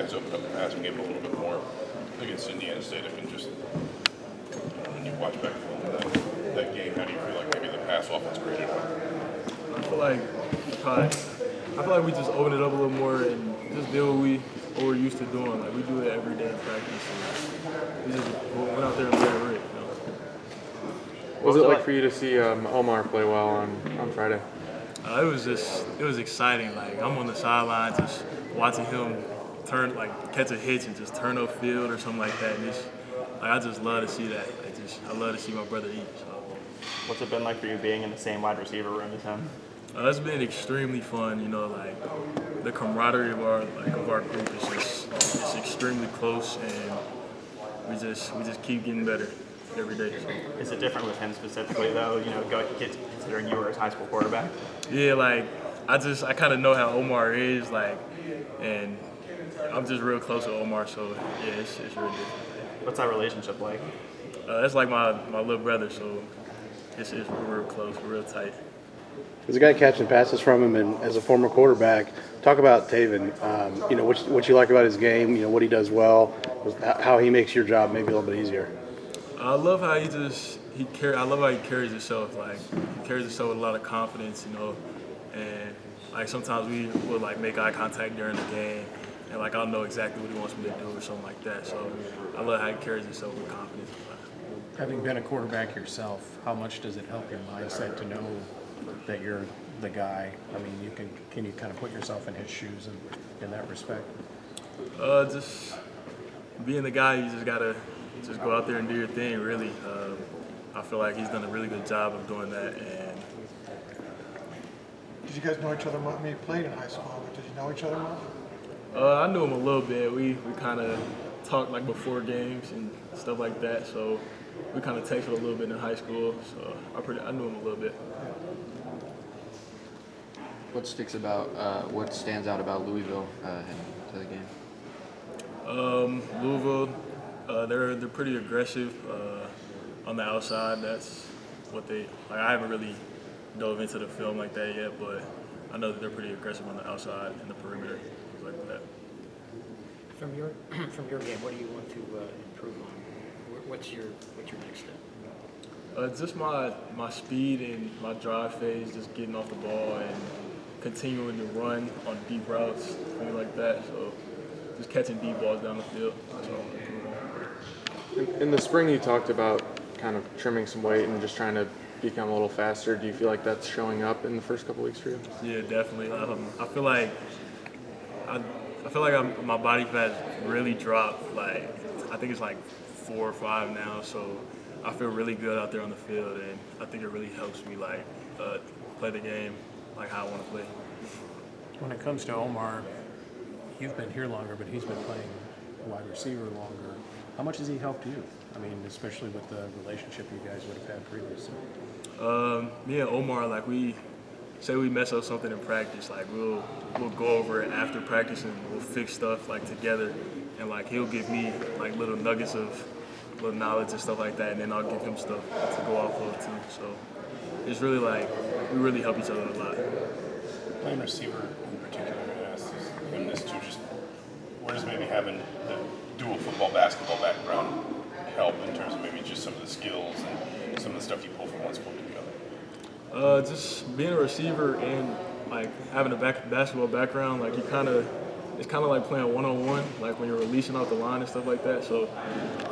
guys opened up the passing game a little bit more against Indiana State. I mean, just when you watch back that game, how do you feel like maybe the pass offense created one? I feel like we just opened it up a little more and just did what we're used to doing. Like we do it every day in practice. And we just went out there and let it rip. You know? What was it like for you to see Omar play well on Friday? It was exciting. Like I'm on the sideline just watching him catch a hitch and just turn upfield or something like that. And I just love to see that. I love to see my brother eat. So. What's it been like for you being in the same wide receiver room as him? It's been extremely fun. You know, like the camaraderie of our group is it's extremely close, and we just keep getting better every day. So. Is it different with him specifically, though? You know, considering you were his high school quarterback. Yeah, like I kind of know how Omar is, like, and I'm just real close with Omar, so yeah, it's real different. What's that relationship like? That's like my little brother, so we're real close, we're real tight. As a guy catching passes from him, and as a former quarterback, talk about Taven. You know, what you like about his game. You know, what he does well, how he makes your job maybe a little bit easier. I love how I love how he carries himself. Like he carries himself with a lot of confidence, you know, and like sometimes we will like make eye contact during the game, and like I'll know exactly what he wants me to do or something like that. So I love how he carries himself with confidence. Having been a quarterback yourself, how much does it help your mindset to know that you're the guy? I mean, can you kind of put yourself in his shoes in that respect? Just being the guy, you just gotta just go out there and do your thing. Really, I feel like he's done a really good job of doing that. And did you guys know each other more? I mean, you played in high school, but did you know each other more? I knew him a little bit. We kind of talked like before games and stuff like that. So we kind of texted a little bit in high school. So I knew him a little bit. What stands out about Louisville heading to the game? Louisville, they're pretty aggressive on the outside. That's what they like. I haven't really dove into the film like that yet, but I know that they're pretty aggressive on the outside and the perimeter, things like that. From your game, what do you want to improve on? What's your next step? Just my speed and my drive phase, just getting off the ball and continuing to run on deep routes, things like that. So just catching deep balls down the field. That's all I'm doing. In the spring, you talked about kind of trimming some weight and just trying to become a little faster. Do you feel like that's showing up in the first couple weeks for you? Yeah, definitely. I feel like my body fat really dropped. Like I think it's like 4 or 5 now. So I feel really good out there on the field, and I think it really helps me like play the game like how I want to play. When it comes to Omar, you've been here longer, but he's been playing wide receiver longer. How much has he helped you? I mean, especially with the relationship you guys would have had previously. Me and Omar, like we mess up something in practice, like we'll go over it after practice and we'll fix stuff like together, and like he'll give me like little nuggets of little knowledge and stuff like that, and then I'll give him stuff to go off of too. So it's really like we really help each other a lot. Playing receiver in particular, I asked him this too. Just where does maybe having the dual football basketball background help in terms of maybe just some of the skills and some of the stuff you pull from one sport to the other? Just being a receiver and like having a basketball background, like it's kind of like playing one-on-one, like when you're releasing off the line and stuff like that. So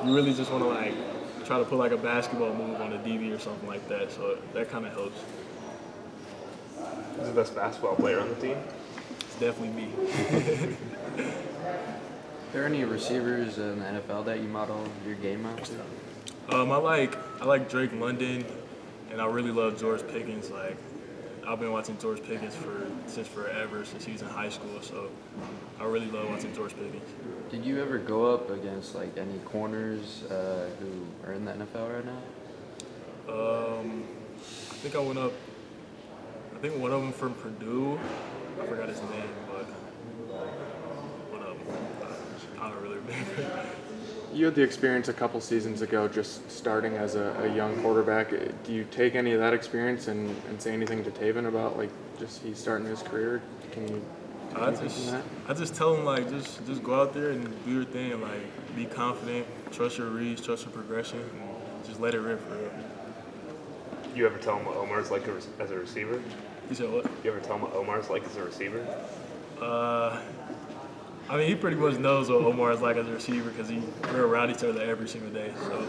you really just want to like try to put like a basketball move on a DB or something like that. So that kind of helps. Who's the best basketball player on the team? It's definitely me. Are there any receivers in the NFL that you model your game after? I like Drake London, and I really love George Pickens. Like I've been watching George Pickens since forever, since he was in high school. So I really love watching George Pickens. Did you ever go up against like any corners who are in the NFL right now? I think I went up. I think one of them from Purdue. I forgot his name, but one of them. I don't really remember. You had the experience a couple seasons ago just starting as a young quarterback. Do you take any of that experience and say anything to Taven about like just he's starting his career? Can you I just tell them like just go out there and do your thing and like be confident, trust your reads, trust your progression, and just let it rip for real. You ever tell him what Omar's like as a receiver? You said what? You ever tell him what Omar's like as a receiver? I mean, he pretty much knows what Omar is like as a receiver because we're around each other every single day. So